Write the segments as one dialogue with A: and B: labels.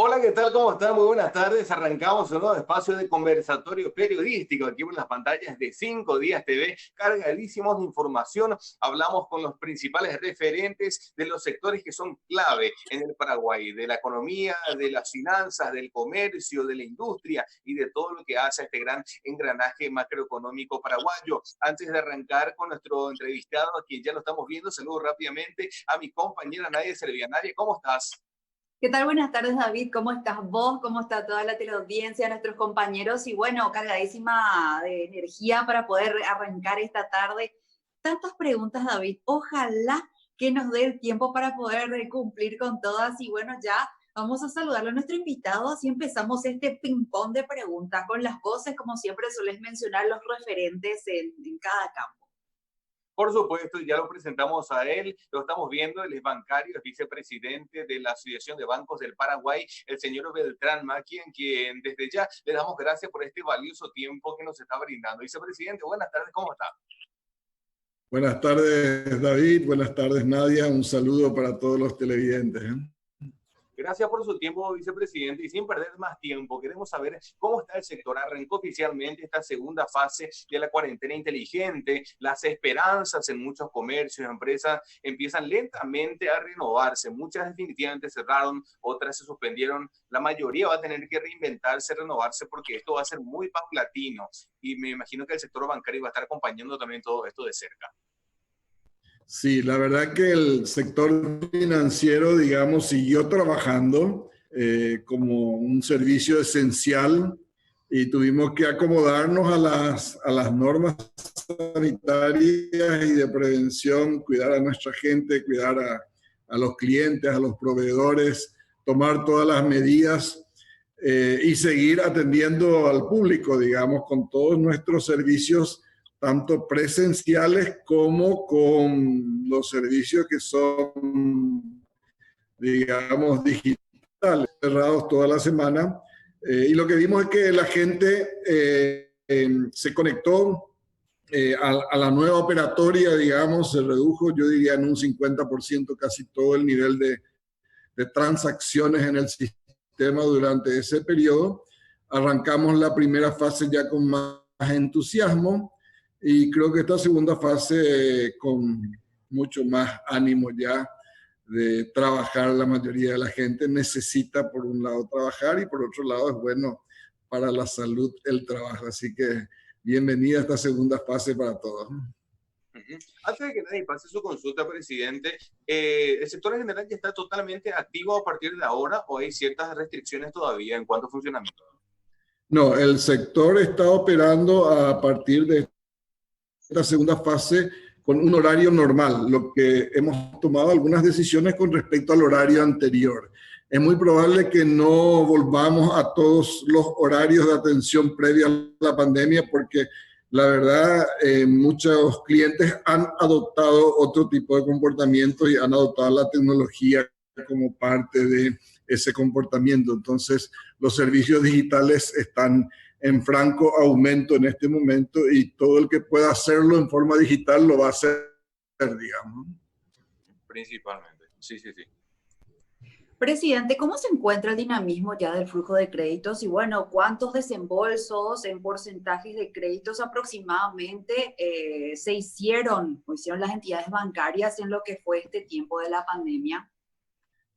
A: Hola, ¿qué tal? ¿Cómo están? Muy buenas tardes. Arrancamos un nuevo espacio de conversatorio periodístico aquí en las pantallas de 5 Días TV, cargadísimos de información. Hablamos con los principales referentes de los sectores que son clave en el Paraguay, de la economía, de las finanzas, del comercio, de la industria y de todo lo que hace este gran engranaje macroeconómico paraguayo. Antes de arrancar con nuestro entrevistado, a quien ya lo estamos viendo, saludo rápidamente a mi compañera Nadia Servianaria. ¿Cómo estás?
B: ¿Qué tal? Buenas tardes, David. ¿Cómo estás vos? ¿Cómo está toda la teleaudiencia, nuestros compañeros? Y bueno, cargadísima de energía para poder arrancar esta tarde. Tantas preguntas, David. Ojalá que nos dé el tiempo para poder cumplir con todas. Y bueno, ya vamos a saludarlo a nuestro invitado. Así empezamos este ping-pong de preguntas con las voces, como siempre sueles mencionar, los referentes en cada campo.
A: Por supuesto, ya lo presentamos a él, lo estamos viendo, él es bancario, es vicepresidente de la Asociación de Bancos del Paraguay, el señor Beltrán Maquien, quien desde ya le damos gracias por este valioso tiempo que nos está brindando. Vicepresidente, buenas tardes, ¿cómo está?
C: Buenas tardes, David, buenas tardes, Nadia, un saludo para todos los televidentes.
A: Gracias por su tiempo, vicepresidente, y sin perder más tiempo, queremos saber cómo está el sector. Arrancó oficialmente esta segunda fase de la cuarentena inteligente, las esperanzas en muchos comercios, empresas empiezan lentamente a renovarse, muchas definitivamente cerraron, otras se suspendieron, la mayoría va a tener que reinventarse, renovarse, porque esto va a ser muy paulatino, y me imagino que el sector bancario va a estar acompañando también todo esto de cerca.
C: Sí, la verdad que el sector financiero, digamos, siguió trabajando como un servicio esencial y tuvimos que acomodarnos a las normas sanitarias y de prevención, cuidar a nuestra gente, cuidar a los clientes, a los proveedores, tomar todas las medidas y seguir atendiendo al público, digamos, con todos nuestros servicios tanto presenciales como con los servicios que son, digamos, digitales, cerrados toda la semana. Y lo que vimos es que la gente se conectó a la nueva operatoria, digamos, se redujo, yo diría, en un 50% casi todo el nivel de transacciones en el sistema durante ese periodo. Arrancamos la primera fase ya con más entusiasmo. Y creo que esta segunda fase con mucho más ánimo ya de trabajar, la mayoría de la gente necesita por un lado trabajar y por otro lado es bueno para la salud el trabajo. Así que bienvenida a esta segunda fase para todos.
A: Antes de que nadie pase su consulta, presidente, ¿el sector en general ya está totalmente activo a partir de ahora o hay ciertas restricciones todavía en cuanto a funcionamiento?
C: No, el sector está operando a partir de esta segunda fase con un horario normal, lo que hemos tomado algunas decisiones con respecto al horario anterior. Es muy probable que no volvamos a todos los horarios de atención previa a la pandemia porque la verdad muchos clientes han adoptado otro tipo de comportamiento y han adoptado la tecnología como parte de ese comportamiento. Entonces los servicios digitales están en franco aumento en este momento y todo el que pueda hacerlo en forma digital lo va a hacer, digamos.
A: Principalmente, sí.
B: Presidente, ¿cómo se encuentra el dinamismo ya del flujo de créditos? Y bueno, ¿cuántos desembolsos en porcentajes de créditos aproximadamente se hicieron o hicieron las entidades bancarias en lo que fue este tiempo de la pandemia?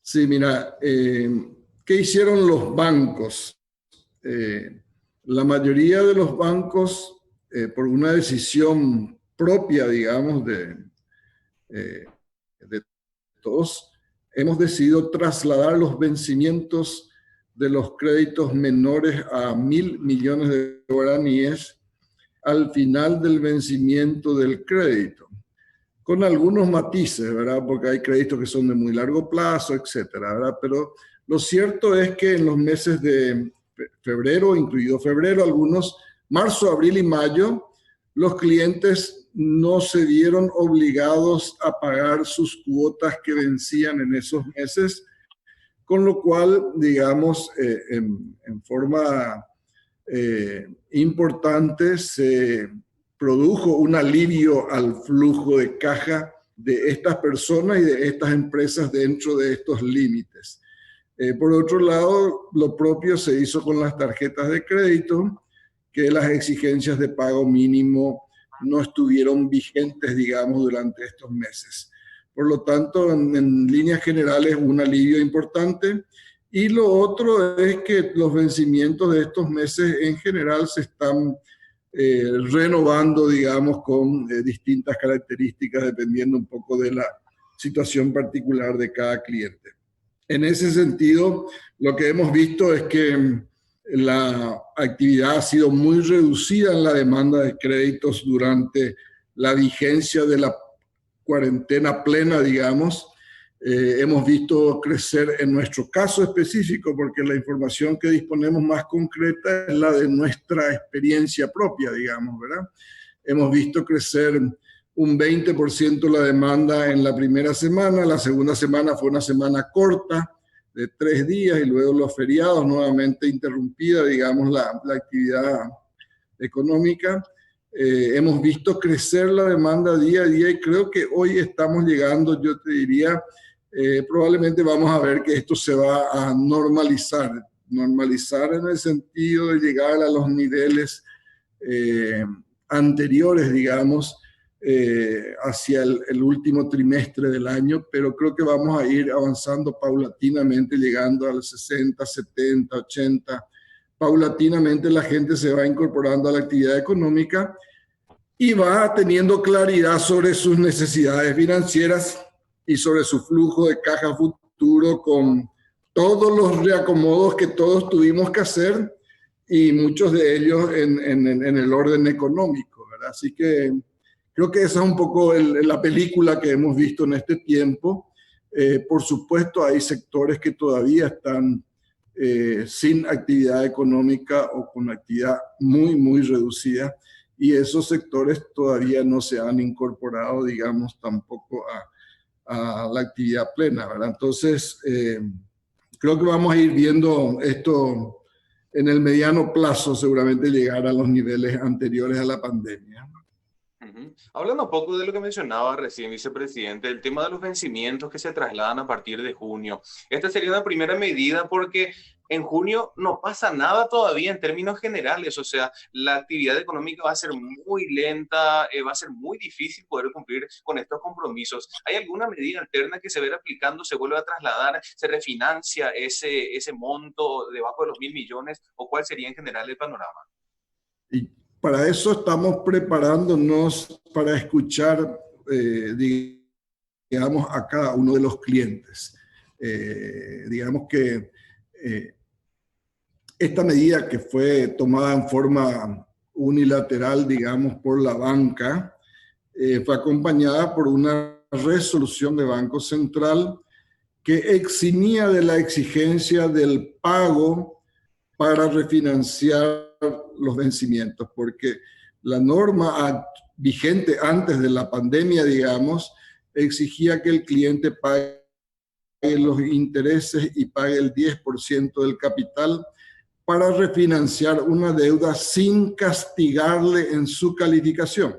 C: Sí, mira, ¿qué hicieron los bancos? La mayoría de los bancos, por una decisión propia, digamos, de todos, hemos decidido trasladar los vencimientos de los créditos menores a 1.000 millones de guaraníes al final del vencimiento del crédito, con algunos matices, ¿verdad? Porque hay créditos que son de muy largo plazo, etcétera, ¿verdad? Pero lo cierto es que en los meses de febrero, incluido febrero, algunos, marzo, abril y mayo, los clientes no se vieron obligados a pagar sus cuotas que vencían en esos meses, con lo cual, digamos, en forma importante se produjo un alivio al flujo de caja de estas personas y de estas empresas dentro de estos límites. Por otro lado, lo propio se hizo con las tarjetas de crédito, que las exigencias de pago mínimo no estuvieron vigentes, digamos, durante estos meses. Por lo tanto, en líneas generales, un alivio importante. Y lo otro es que los vencimientos de estos meses en general se están renovando, digamos, con distintas características, dependiendo un poco de la situación particular de cada cliente. En ese sentido, lo que hemos visto es que la actividad ha sido muy reducida en la demanda de créditos durante la vigencia de la cuarentena plena, digamos. Hemos visto crecer en nuestro caso específico, porque la información que disponemos más concreta es la de nuestra experiencia propia, digamos, ¿verdad? Hemos visto crecer un 20% la demanda en la primera semana, la segunda semana fue una semana corta de 3 días y luego los feriados nuevamente interrumpida, digamos, la actividad económica. Hemos visto crecer la demanda día a día y creo que hoy estamos llegando, yo te diría, probablemente vamos a ver que esto se va a normalizar en el sentido de llegar a los niveles anteriores, digamos, hacia el último trimestre del año, pero creo que vamos a ir avanzando paulatinamente, llegando al 60, 70, 80. Paulatinamente la gente se va incorporando a la actividad económica y va teniendo claridad sobre sus necesidades financieras y sobre su flujo de caja futuro, con todos los reacomodos que todos tuvimos que hacer y muchos de ellos en el orden económico, ¿verdad? Así que creo que esa es un poco la película que hemos visto en este tiempo. Por supuesto, hay sectores que todavía están sin actividad económica o con actividad muy, muy reducida, y esos sectores todavía no se han incorporado, digamos, tampoco a la actividad plena, ¿verdad? Entonces, creo que vamos a ir viendo esto en el mediano plazo, seguramente llegar a los niveles anteriores a la pandemia.
A: Hablando un poco de lo que mencionaba recién, vicepresidente, el tema de los vencimientos que se trasladan a partir de junio. Esta sería una primera medida porque en junio no pasa nada todavía en términos generales, o sea, la actividad económica va a ser muy lenta, va a ser muy difícil poder cumplir con estos compromisos. ¿Hay alguna medida alterna que se verá aplicando, se vuelve a trasladar, se refinancia ese monto debajo de los 1.000 millones, o cuál sería en general el panorama?
C: Y para eso estamos preparándonos para escuchar, digamos, a cada uno de los clientes. Digamos que esta medida que fue tomada en forma unilateral, digamos, por la banca, fue acompañada por una resolución de Banco Central que eximía de la exigencia del pago para refinanciar los vencimientos, porque la norma vigente antes de la pandemia, digamos, exigía que el cliente pague los intereses y pague el 10% del capital para refinanciar una deuda sin castigarle en su calificación.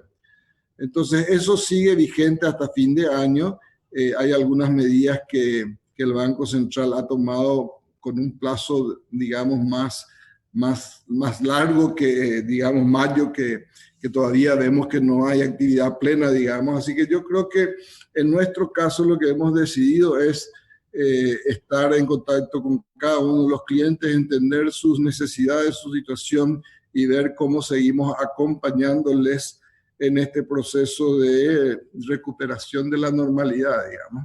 C: Entonces, eso sigue vigente hasta fin de año. Hay algunas medidas que el Banco Central ha tomado con un plazo, digamos, más largo que, digamos, mayo, que todavía vemos que no hay actividad plena, digamos. Así que yo creo que en nuestro caso lo que hemos decidido es estar en contacto con cada uno de los clientes, entender sus necesidades, su situación y ver cómo seguimos acompañándoles en este proceso de recuperación de la normalidad, digamos.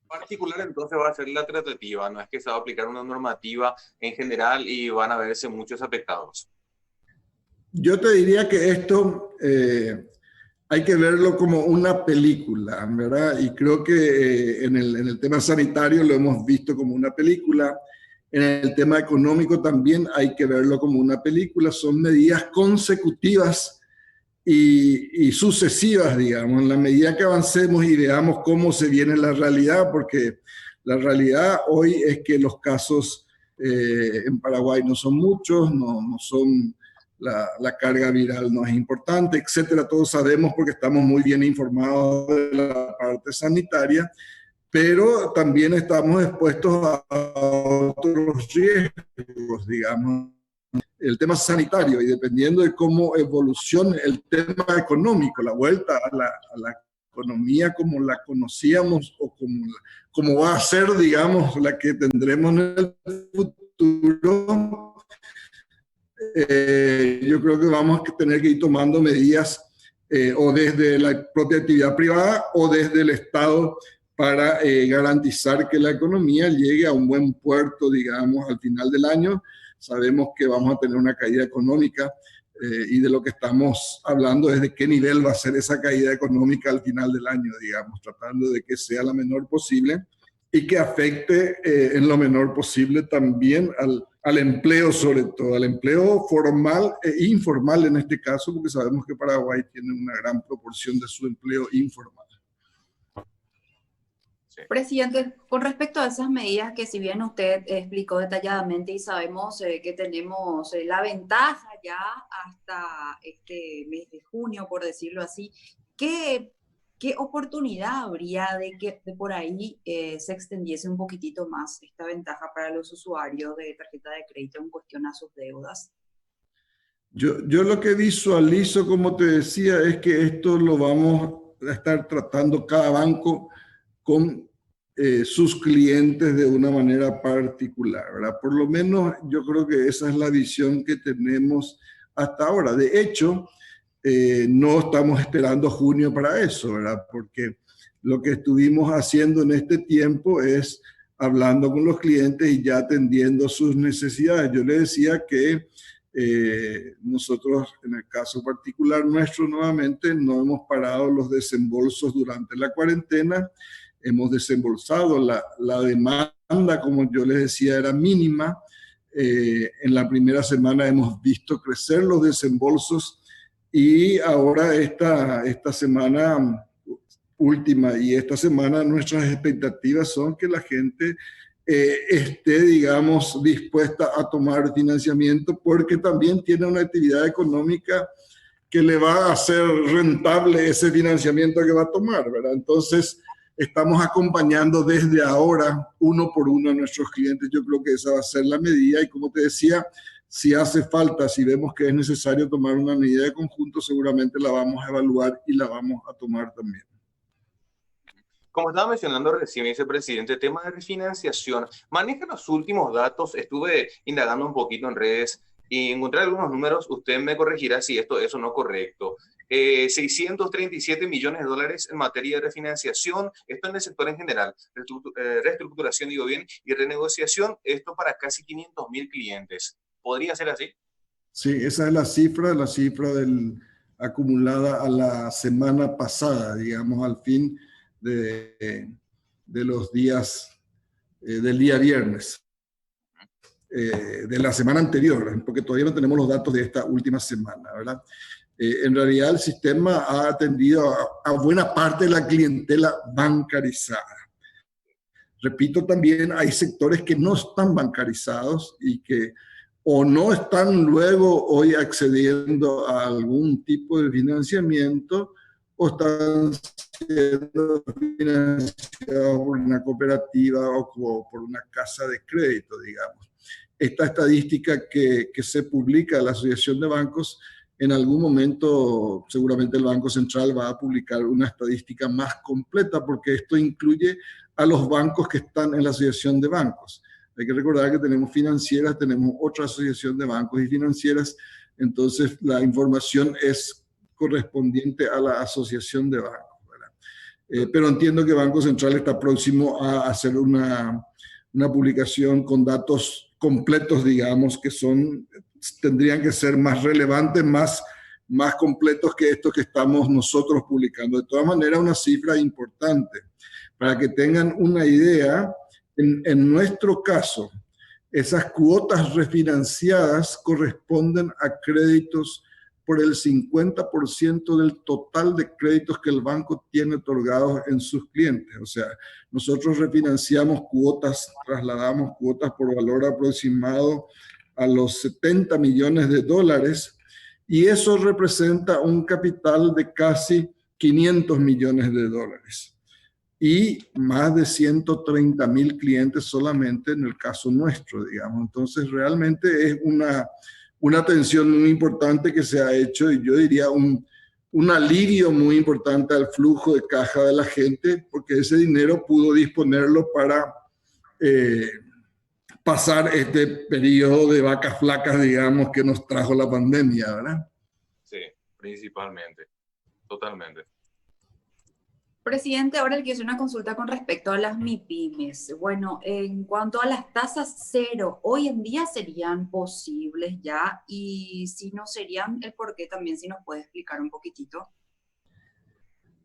A: Particular entonces va a ser la tratativa, no es que se va a aplicar una normativa en general y van a verse muchos afectados.
C: Yo te diría que esto hay que verlo como una película, ¿verdad? Y creo que en el tema sanitario lo hemos visto como una película. En el tema económico también hay que verlo como una película. Son medidas consecutivas y sucesivas, digamos, en la medida que avancemos y veamos cómo se viene la realidad, porque la realidad hoy es que los casos en Paraguay no son muchos, no son, la carga viral no es importante, etcétera. Todos sabemos porque estamos muy bien informados de la parte sanitaria, pero también estamos expuestos a otros riesgos, digamos, el tema sanitario, y dependiendo de cómo evolucione el tema económico, la vuelta a la economía como la conocíamos o como va a ser, digamos, la que tendremos en el futuro, yo creo que vamos a tener que ir tomando medidas o desde la propia actividad privada o desde el Estado para garantizar que la economía llegue a un buen puerto, digamos, al final del año. Sabemos que vamos a tener una caída económica y de lo que estamos hablando es de qué nivel va a ser esa caída económica al final del año, digamos, tratando de que sea la menor posible y que afecte en lo menor posible también al empleo, sobre todo, al empleo formal e informal en este caso, porque sabemos que Paraguay tiene una gran proporción de su empleo informal.
B: Presidente, con respecto a esas medidas que si bien usted explicó detalladamente y sabemos que tenemos la ventaja ya hasta este mes de junio, por decirlo así, ¿qué oportunidad habría de que de por ahí se extendiese un poquitito más esta ventaja para los usuarios de tarjeta de crédito en cuestión a sus deudas?
C: Yo lo que visualizo, como te decía, es que esto lo vamos a estar tratando cada banco con sus clientes de una manera particular, ¿verdad? Por lo menos yo creo que esa es la visión que tenemos hasta ahora. De hecho, no estamos esperando junio para eso, ¿verdad? Porque lo que estuvimos haciendo en este tiempo es hablando con los clientes y ya atendiendo sus necesidades. Yo les decía que nosotros, en el caso particular nuestro, nuevamente, no hemos parado los desembolsos durante la cuarentena. Hemos desembolsado, la demanda, como yo les decía, era mínima. En la primera semana hemos visto crecer los desembolsos y ahora esta semana última y esta semana nuestras expectativas son que la gente esté, digamos, dispuesta a tomar financiamiento porque también tiene una actividad económica que le va a hacer rentable ese financiamiento que va a tomar, ¿verdad? Entonces, estamos acompañando desde ahora, uno por uno, a nuestros clientes. Yo creo que esa va a ser la medida y, como te decía, si hace falta, si vemos que es necesario tomar una medida de conjunto, seguramente la vamos a evaluar y la vamos a tomar también.
A: Como estaba mencionando recién, vicepresidente, tema de refinanciación. Maneja los últimos datos. Estuve indagando un poquito en redes y encontré algunos números. Usted me corregirá si esto es o no correcto. 637 millones de dólares en materia de refinanciación. Esto en el sector en general. Reestructuración, digo bien, y renegociación. Esto para casi 500.000 clientes. ¿Podría ser así?
C: Sí, esa es la cifra acumulada a la semana pasada, digamos, al fin de los días, del día viernes, de la semana anterior, porque todavía no tenemos los datos de esta última semana, ¿verdad? En realidad el sistema ha atendido a buena parte de la clientela bancarizada. Repito, también hay sectores que no están bancarizados y que o no están luego hoy accediendo a algún tipo de financiamiento o están siendo financiados por una cooperativa o por una casa de crédito, digamos. Esta estadística que se publica de la Asociación de Bancos, en algún momento seguramente el Banco Central va a publicar una estadística más completa porque esto incluye a los bancos que están en la Asociación de Bancos. Hay que recordar que tenemos financieras, tenemos otra asociación de bancos y financieras, entonces la información es correspondiente a la asociación de bancos, ¿verdad? Pero entiendo que Banco Central está próximo a hacer una publicación con datos completos, digamos, que tendrían que ser más relevantes, más completos que estos que estamos nosotros publicando. De todas maneras, una cifra importante. Para que tengan una idea, en nuestro caso, esas cuotas refinanciadas corresponden a créditos por el 50% del total de créditos que el banco tiene otorgados en sus clientes. O sea, nosotros refinanciamos cuotas, trasladamos cuotas por valor aproximado a los 70 millones de dólares y eso representa un capital de casi 500 millones de dólares. y más de 130.000 clientes solamente en el caso nuestro, digamos. Entonces, realmente es una atención muy importante que se ha hecho, y yo diría un alivio muy importante al flujo de caja de la gente, porque ese dinero pudo disponerlo para pasar este periodo de vacas flacas, digamos, que nos trajo la pandemia, ¿verdad?
A: Sí, principalmente, totalmente.
B: Presidente, ahora le quiero hacer una consulta con respecto a las MIPYMES. Bueno, en cuanto a las tasas cero, hoy en día serían posibles ya, y si no serían, el por qué también, si nos puede explicar un poquitito.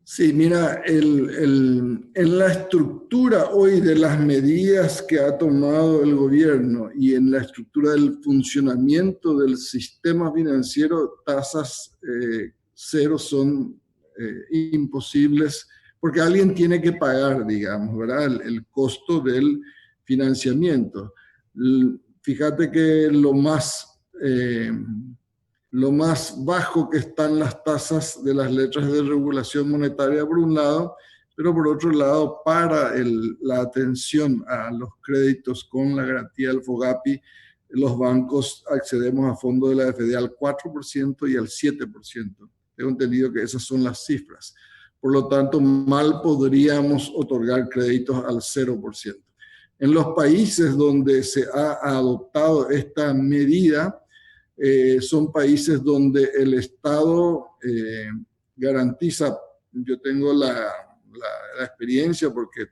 C: Sí, mira, en la estructura hoy de las medidas que ha tomado el gobierno y en la estructura del funcionamiento del sistema financiero, tasas cero son imposibles, porque alguien tiene que pagar, digamos, ¿verdad? El costo del financiamiento. Fíjate que lo más bajo que están las tasas de las letras de regulación monetaria por un lado, pero por otro lado, para la atención a los créditos con la garantía del FOGAPI, los bancos accedemos a fondos de la AFD al 4% y al 7%. Tengo entendido que esas son las cifras. Por lo tanto, mal podríamos otorgar créditos al 0%. En los países donde se ha adoptado esta medida, son países donde el Estado garantiza. Yo tengo la experiencia porque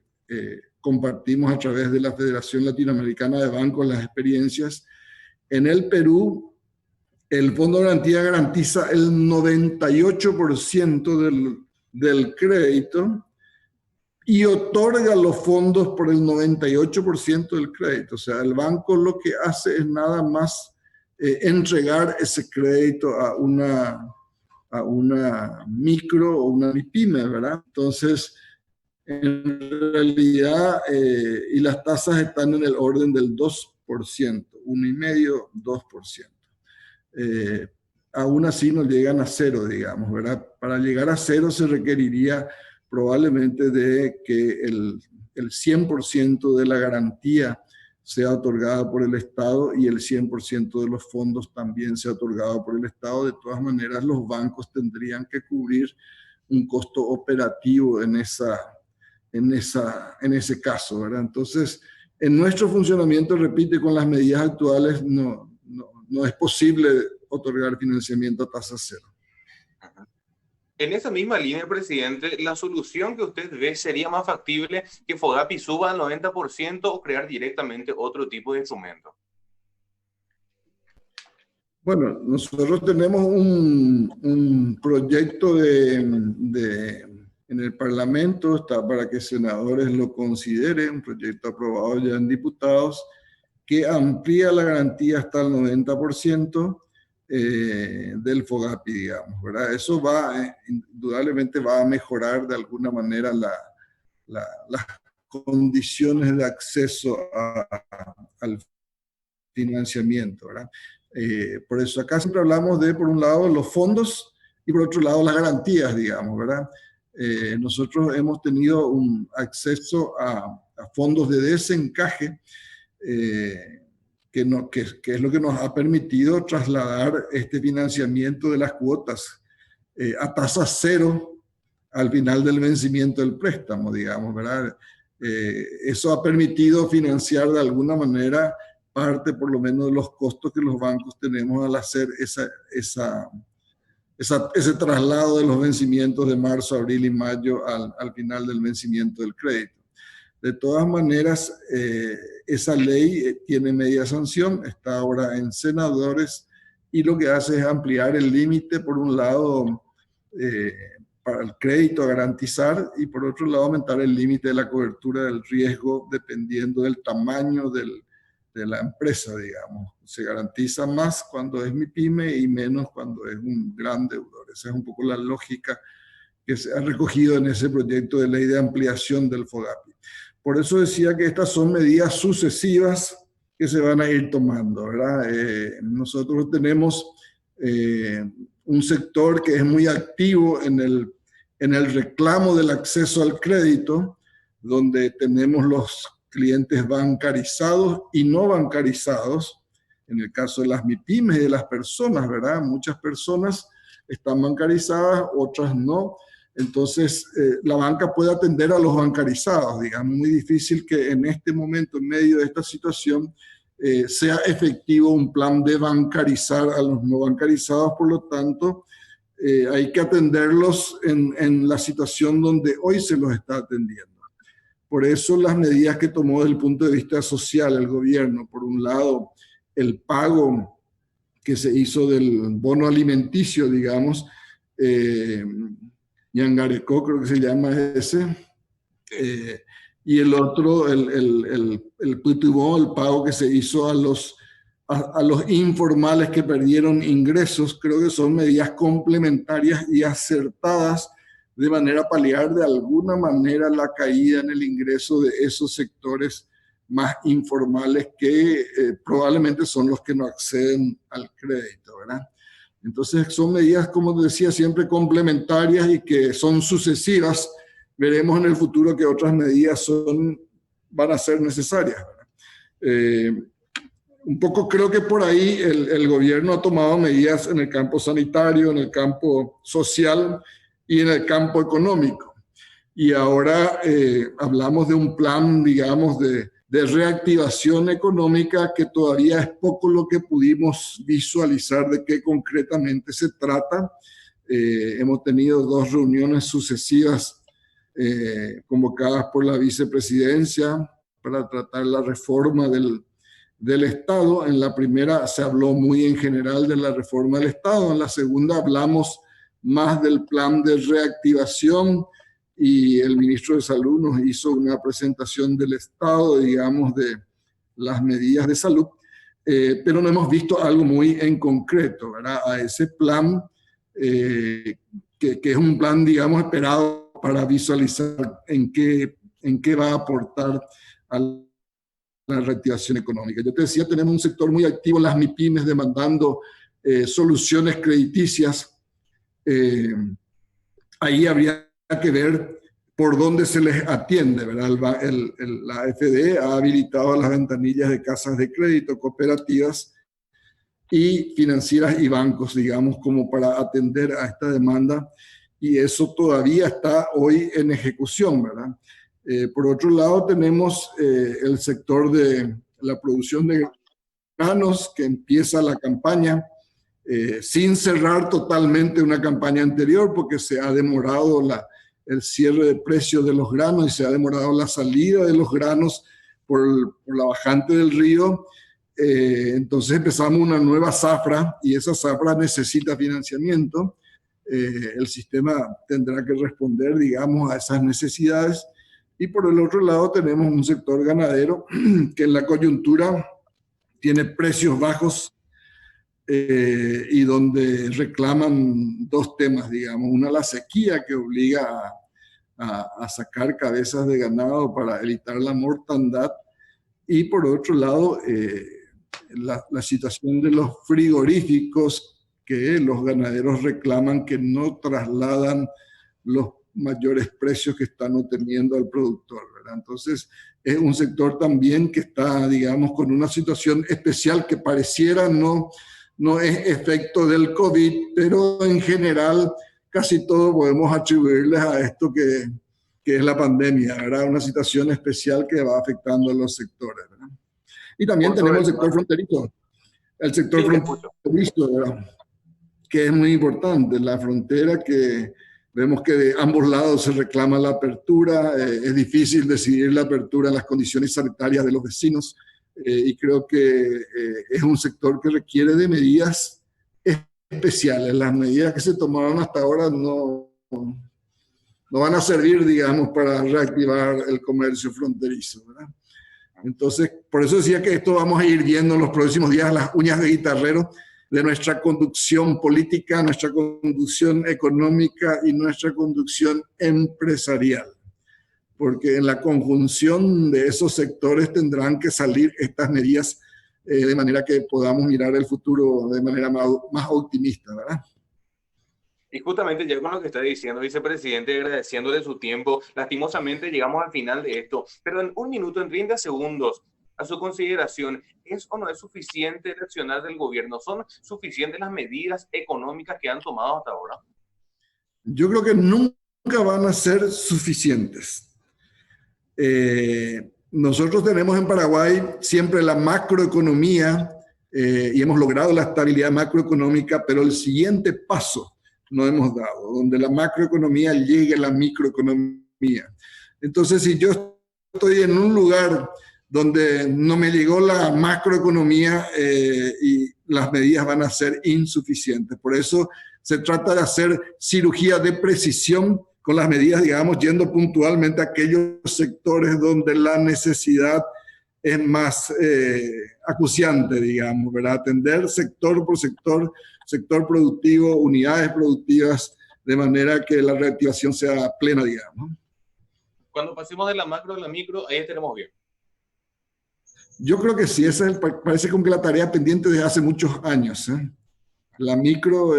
C: compartimos a través de la Federación Latinoamericana de Bancos las experiencias. En el Perú, el Fondo de Garantía garantiza el 98% del crédito y otorga los fondos por el 98% del crédito. O sea, el banco lo que hace es nada más entregar ese crédito a una micro o una MIPYME, ¿verdad? Entonces, en realidad, y las tasas están en el orden del 2%, 1,5%, 2%. Aún así no llegan a cero, digamos, ¿verdad? Para llegar a cero se requeriría probablemente de que el 100% de la garantía sea otorgada por el Estado y el 100% de los fondos también sea otorgado por el Estado. De todas maneras, los bancos tendrían que cubrir un costo operativo en ese caso, ¿verdad? Entonces, en nuestro funcionamiento, repite, con las medidas actuales no es posible otorgar financiamiento a tasa cero.
A: En esa misma línea, presidente, ¿la solución que usted ve sería más factible que FOGAPI suba al 90% o crear directamente otro tipo de instrumento?
C: Bueno, nosotros tenemos un proyecto en el Parlamento, está para que senadores lo consideren, un proyecto aprobado ya en diputados, que amplía la garantía hasta el 90%. Del FOGAPI, digamos, ¿verdad? Eso indudablemente va a mejorar de alguna manera las condiciones de acceso al financiamiento, ¿verdad? Por eso acá siempre hablamos de, por un lado, los fondos y por otro lado, las garantías, digamos, ¿verdad? Nosotros hemos tenido un acceso a fondos de desencaje, que es lo que nos ha permitido trasladar este financiamiento de las cuotas a tasa cero al final del vencimiento del préstamo, digamos, ¿verdad? Eso ha permitido financiar de alguna manera parte, por lo menos, de los costos que los bancos tenemos al hacer ese traslado de los vencimientos de marzo, abril y mayo al final del vencimiento del crédito. De todas maneras, esa ley tiene media sanción, está ahora en senadores y lo que hace es ampliar el límite, por un lado, para el crédito a garantizar y por otro lado aumentar el límite de la cobertura del riesgo dependiendo del tamaño de la empresa, digamos. Se garantiza más cuando es MIPYME y menos cuando es un gran deudor. Esa es un poco la lógica que se ha recogido en ese proyecto de ley de ampliación del FOGAPI. Por eso decía que estas son medidas sucesivas que se van a ir tomando, ¿verdad? Nosotros tenemos un sector que es muy activo en el reclamo del acceso al crédito, donde tenemos los clientes bancarizados y no bancarizados. En el caso de las MIPYMES y de las personas, ¿verdad? Muchas personas están bancarizadas, otras no. Entonces, la banca puede atender a los bancarizados, digamos. Muy difícil que en este momento, en medio de esta situación, sea efectivo un plan de bancarizar a los no bancarizados. Por lo tanto, hay que atenderlos en la situación donde hoy se los está atendiendo. Por eso las medidas que tomó desde el punto de vista social el gobierno, por un lado, el pago que se hizo del bono alimenticio, digamos, Yangarecó creo que se llama ese, y el otro, el Putubó, el pago que se hizo a los informales que perdieron ingresos. Creo que son medidas complementarias y acertadas de manera a paliar de alguna manera la caída en el ingreso de esos sectores más informales que probablemente son los que no acceden al crédito, ¿verdad? Entonces son medidas, como decía, siempre complementarias y que son sucesivas. Veremos en el futuro que otras medidas van a ser necesarias, ¿verdad? Un poco creo que por ahí el gobierno ha tomado medidas en el campo sanitario, en el campo social y en el campo económico. Y ahora hablamos de un plan, digamos, de reactivación económica que todavía es poco lo que pudimos visualizar de qué concretamente se trata. Hemos tenido 2 reuniones sucesivas convocadas por la vicepresidencia para tratar la reforma del Estado. En la primera se habló muy en general de la reforma del Estado, en la segunda hablamos más del plan de reactivación y el ministro de Salud nos hizo una presentación del Estado, digamos, de las medidas de salud, pero no hemos visto algo muy en concreto, ¿verdad? A ese plan, que es un plan, digamos, esperado para visualizar en qué va a aportar a la reactivación económica. Yo te decía, tenemos un sector muy activo en las MIPYMES demandando soluciones crediticias. Ahí habría que ver por dónde se les atiende, ¿verdad? La FDE ha habilitado las ventanillas de casas de crédito, cooperativas y financieras y bancos, digamos, como para atender a esta demanda, y eso todavía está hoy en ejecución, ¿verdad? Por otro lado, tenemos el sector de la producción de granos, que empieza la campaña sin cerrar totalmente una campaña anterior, porque se ha demorado el cierre de precios de los granos y se ha demorado la salida de los granos por la bajante del río. Entonces empezamos una nueva zafra y esa zafra necesita financiamiento. El sistema tendrá que responder, digamos, a esas necesidades. Y por el otro lado tenemos un sector ganadero que en la coyuntura tiene precios bajos y donde reclaman 2 temas, digamos. Una, la sequía, que obliga a sacar cabezas de ganado para evitar la mortandad. Y por otro lado, la situación de los frigoríficos, que los ganaderos reclaman que no trasladan los mayores precios que están obteniendo al productor, ¿verdad? Entonces, es un sector también que está, digamos, con una situación especial que pareciera no es efecto del COVID, pero en general casi todo podemos atribuirles a esto que es la pandemia, ¿verdad? Una situación especial que va afectando a los sectores, ¿verdad? Y también tenemos el sector fronterizo. El sector fronterizo, ¿verdad? Que es muy importante. La frontera, que vemos que de ambos lados se reclama la apertura. Es difícil decidir la apertura en las condiciones sanitarias de los vecinos. Y creo que es un sector que requiere de medidas especiales. Las medidas que se tomaron hasta ahora no van a servir, digamos, para reactivar el comercio fronterizo, ¿verdad? Entonces, por eso decía que esto vamos a ir viendo en los próximos días, las uñas de guitarrero de nuestra conducción política, nuestra conducción económica y nuestra conducción empresarial. Porque en la conjunción de esos sectores tendrán que salir estas medidas de manera que podamos mirar el futuro de manera más optimista, ¿verdad?
A: Y justamente ya con lo que está diciendo, vicepresidente, agradeciéndole su tiempo, lastimosamente llegamos al final de esto, pero en un minuto, en 30 segundos, a su consideración, ¿es o no es suficiente el accionar del gobierno? ¿Son suficientes las medidas económicas que han tomado hasta ahora?
C: Yo creo que nunca van a ser suficientes. Nosotros tenemos en Paraguay siempre la macroeconomía y hemos logrado la estabilidad macroeconómica, pero el siguiente paso no hemos dado, donde la macroeconomía llegue a la microeconomía. Entonces, si yo estoy en un lugar donde no me llegó la macroeconomía y las medidas van a ser insuficientes. Por eso se trata de hacer cirugía de precisión con las medidas, digamos, yendo puntualmente a aquellos sectores donde la necesidad es más acuciante, digamos, ¿verdad? Atender sector por sector, sector productivo, unidades productivas, de manera que la reactivación sea plena, digamos.
A: Cuando pasemos de la macro a la micro, ahí estaremos bien.
C: Yo creo que sí, esa es, parece como que la tarea pendiente desde hace muchos años. La micro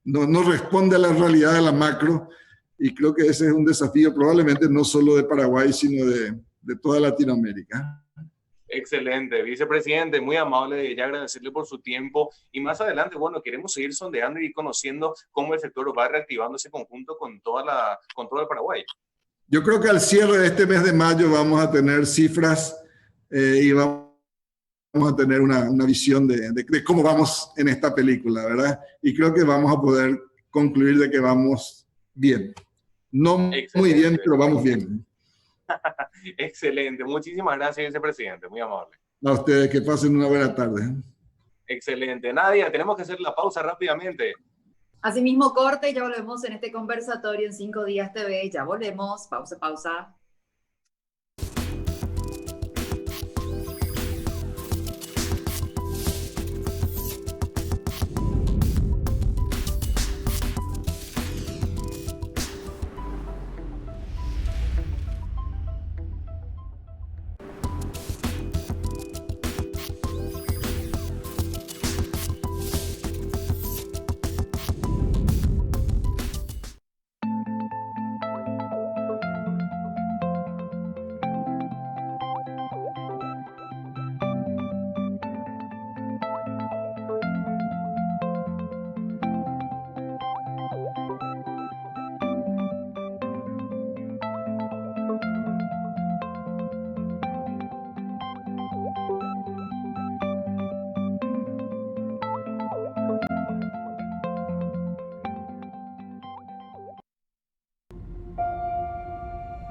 C: no responde a la realidad de la macro y creo que ese es un desafío probablemente no solo de Paraguay, sino de toda Latinoamérica.
A: Excelente, vicepresidente, muy amable, ya agradecerle por su tiempo y más adelante, bueno, queremos seguir sondeando y conociendo cómo el sector va reactivando ese conjunto con todo el Paraguay.
C: Yo creo que al cierre de este mes de mayo vamos a tener cifras y vamos a tener una visión de cómo vamos en esta película, ¿verdad? Y creo que vamos a poder concluir de que vamos bien. No excelente. Muy bien, pero vamos bien.
A: Excelente. Muchísimas gracias, vicepresidente. Muy amable.
C: A ustedes, que pasen una buena tarde.
A: Excelente. Nadia, tenemos que hacer la pausa rápidamente.
B: Asimismo, corte, ya volvemos en este conversatorio en 5 días TV. Ya volvemos. Pausa, pausa.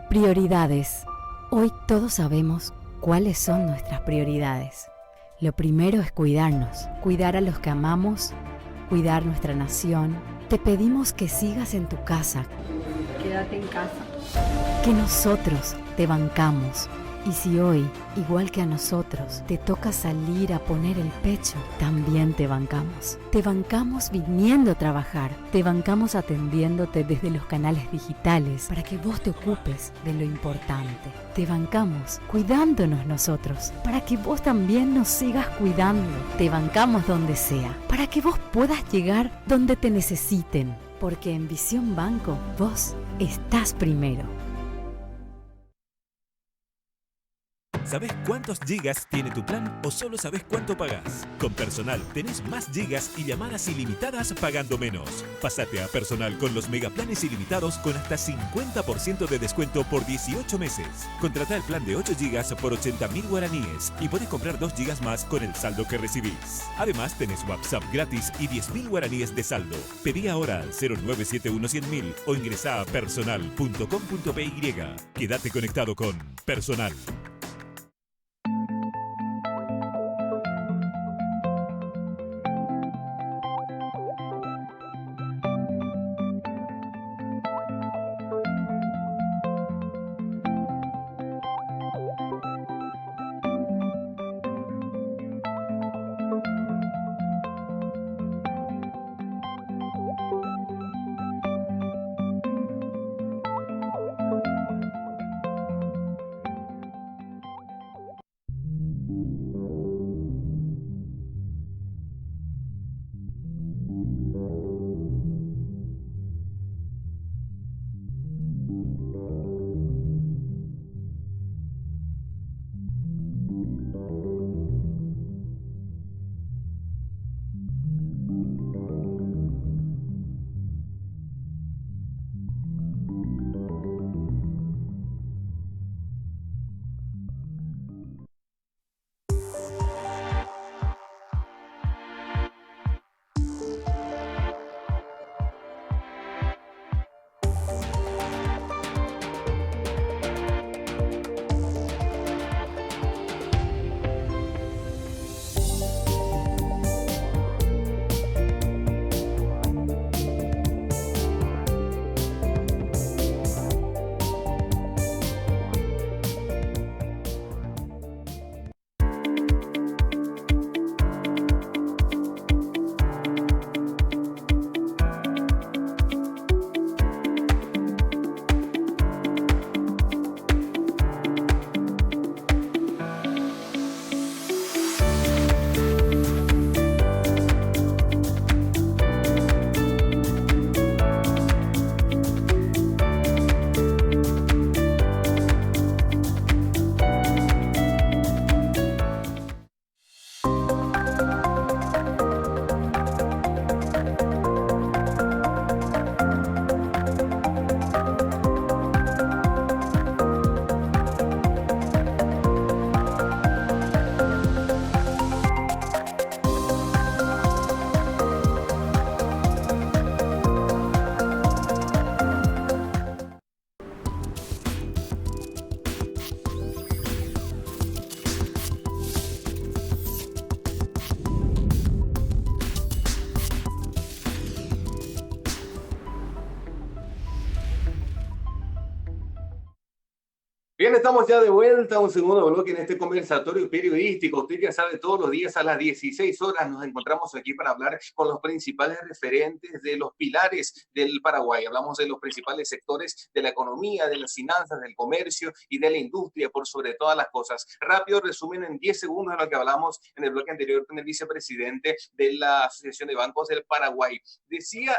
D: Prioridades. Hoy todos sabemos cuáles son nuestras prioridades. Lo primero es cuidarnos, cuidar a los que amamos, cuidar nuestra nación. Te pedimos que sigas en tu casa.
B: Quédate en casa.
D: Que nosotros te bancamos. Y si hoy, igual que a nosotros, te toca salir a poner el pecho, también te bancamos. Te bancamos viniendo a trabajar. Te bancamos atendiéndote desde los canales digitales para que vos te ocupes de lo importante. Te bancamos cuidándonos nosotros para que vos también nos sigas cuidando. Te bancamos donde sea para que vos puedas llegar donde te necesiten. Porque en Visión Banco, vos estás primero.
E: ¿Sabés cuántos gigas tiene tu plan o solo sabés cuánto pagás? Con Personal tenés más gigas y llamadas ilimitadas pagando menos. Pásate a Personal con los megaplanes ilimitados con hasta 50% de descuento por 18 meses. Contratá el plan de 8 gigas por 80.000 guaraníes y podés comprar 2 gigas más con el saldo que recibís. Además tenés WhatsApp gratis y 10.000 guaraníes de saldo. Pedí ahora al 0971-100.000 o ingresá a personal.com.py. Quédate conectado con Personal.
A: Bien, estamos ya de vuelta a un segundo bloque en este conversatorio periodístico. Usted ya sabe, todos los días a las 16 horas nos encontramos aquí para hablar con los principales referentes de los pilares del Paraguay. Hablamos de los principales sectores de la economía, de las finanzas, del comercio y de la industria, por sobre todas las cosas. Rápido resumen en 10 segundos de lo que hablamos en el bloque anterior con el vicepresidente de la Asociación de Bancos del Paraguay. Decía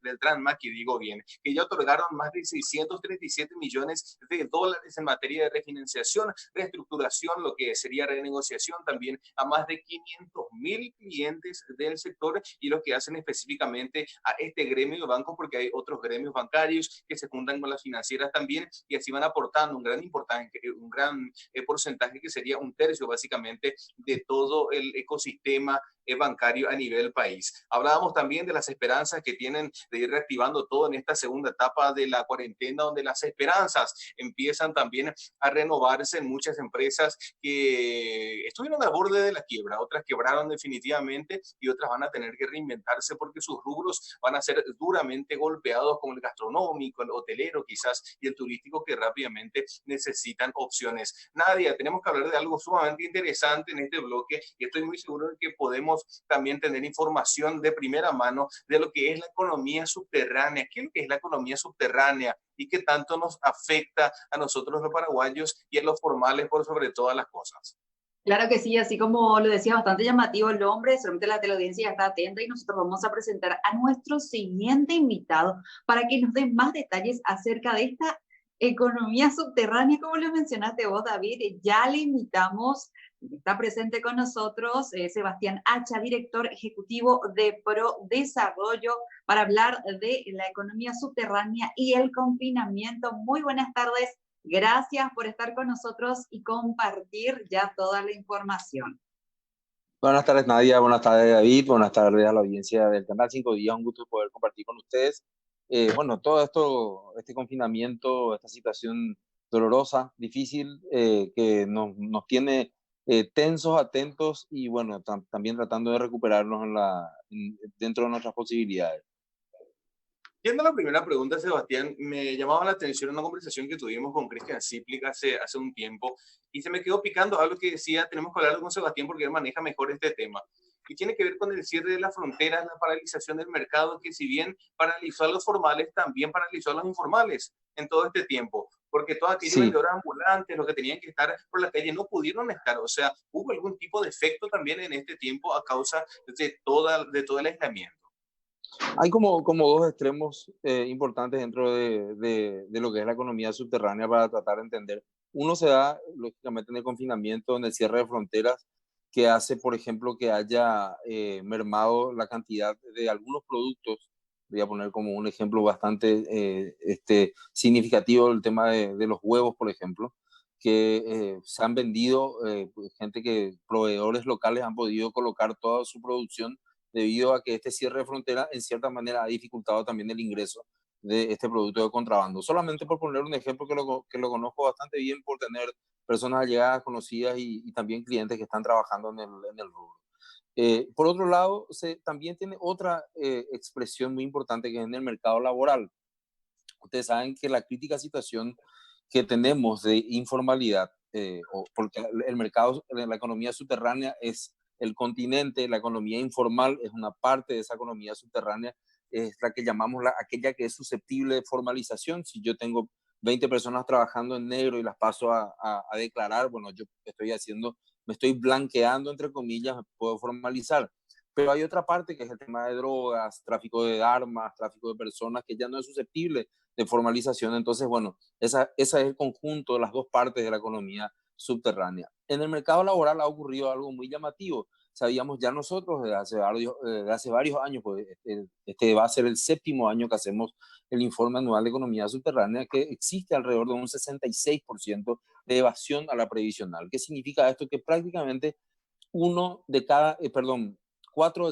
A: Beltrán Maki, digo bien, que ya otorgaron más de 637 millones de dólares en materia de refinanciación, reestructuración, lo que sería renegociación también a más de 500.000 clientes del sector y lo que hacen específicamente a este gremio de bancos, porque hay otros gremios bancarios que se juntan con las financieras también y así van aportando un gran porcentaje que sería un tercio básicamente de todo el ecosistema bancario a nivel país. Hablábamos también de las esperanzas que tienen de ir reactivando todo en esta segunda etapa de la cuarentena, donde las esperanzas empiezan también a renovarse en muchas empresas que estuvieron al borde de la quiebra, otras quebraron definitivamente y otras van a tener que reinventarse porque sus rubros van a ser duramente golpeados, como el gastronómico, el hotelero quizás y el turístico, que rápidamente necesitan opciones. Nadia, tenemos que hablar de algo sumamente interesante en este bloque y estoy muy seguro de que podemos también tener información de primera mano de lo que es la economía subterránea. ¿Qué es lo que es la economía subterránea y qué tanto nos afecta a nosotros los paraguayos y a los formales por sobre todas las cosas?
B: Claro que sí, así como lo decía, bastante llamativo el nombre, solamente la teleaudiencia ya está atenta y nosotros vamos a presentar a nuestro siguiente invitado para que nos dé más detalles acerca de esta economía subterránea, como lo mencionaste vos, David. Ya le invitamos, está presente con nosotros Sebastián Hacha, director ejecutivo de ProDesarrollo, para hablar de la economía subterránea y el confinamiento. Muy buenas tardes. Gracias por estar con nosotros y compartir ya toda la información.
F: Buenas tardes, Nadia. Buenas tardes, David. Buenas tardes a la audiencia del Canal 5 Días. Un gusto poder compartir con ustedes. Bueno, todo esto, este confinamiento, esta situación dolorosa, difícil, que nos tiene tensos, atentos y, bueno, también tratando de recuperarnos dentro de nuestras posibilidades.
A: Yendo a la primera pregunta, Sebastián, me llamaba la atención una conversación que tuvimos con Cristian Ziplic hace un tiempo y se me quedó picando algo que decía, tenemos que hablar con Sebastián porque él maneja mejor este tema. Y tiene que ver con el cierre de las fronteras, la paralización del mercado, que si bien paralizó a los formales, también paralizó a los informales en todo este tiempo, porque todos aquellos vendedores ambulantes, los que tenían que estar por la calle, no pudieron estar. O sea, hubo algún tipo de efecto también en este tiempo a causa de todo el aislamiento.
F: Hay como dos extremos importantes dentro de lo que es la economía subterránea para tratar de entender. Uno se da, lógicamente, en el confinamiento, en el cierre de fronteras, que hace, por ejemplo, que haya mermado la cantidad de algunos productos. Voy a poner como un ejemplo bastante significativo el tema de los huevos, por ejemplo, que se han vendido, proveedores locales han podido colocar toda su producción debido a que este cierre de frontera en cierta manera ha dificultado también el ingreso de este producto de contrabando. Solamente por poner un ejemplo que lo conozco bastante bien por tener personas allegadas, conocidas y también clientes que están trabajando en el rubro. Por otro lado, también tiene otra expresión muy importante que es en el mercado laboral. Ustedes saben que la crítica situación que tenemos de informalidad, porque el mercado, la economía subterránea es el continente, la economía informal es una parte de esa economía subterránea, es la que llamamos aquella que es susceptible de formalización. Si yo tengo 20 personas trabajando en negro y las paso a declarar, bueno, yo me estoy blanqueando, entre comillas, me puedo formalizar. Pero hay otra parte que es el tema de drogas, tráfico de armas, tráfico de personas, que ya no es susceptible de formalización. Entonces, bueno, ese es el conjunto de las dos partes de la economía subterránea. En el mercado laboral ha ocurrido algo muy llamativo. Sabíamos ya nosotros desde hace varios años, pues este va a ser el 7º año que hacemos el informe anual de economía subterránea, que existe alrededor de un 66% de evasión a la previsional. ¿Qué significa esto? Que prácticamente 4 de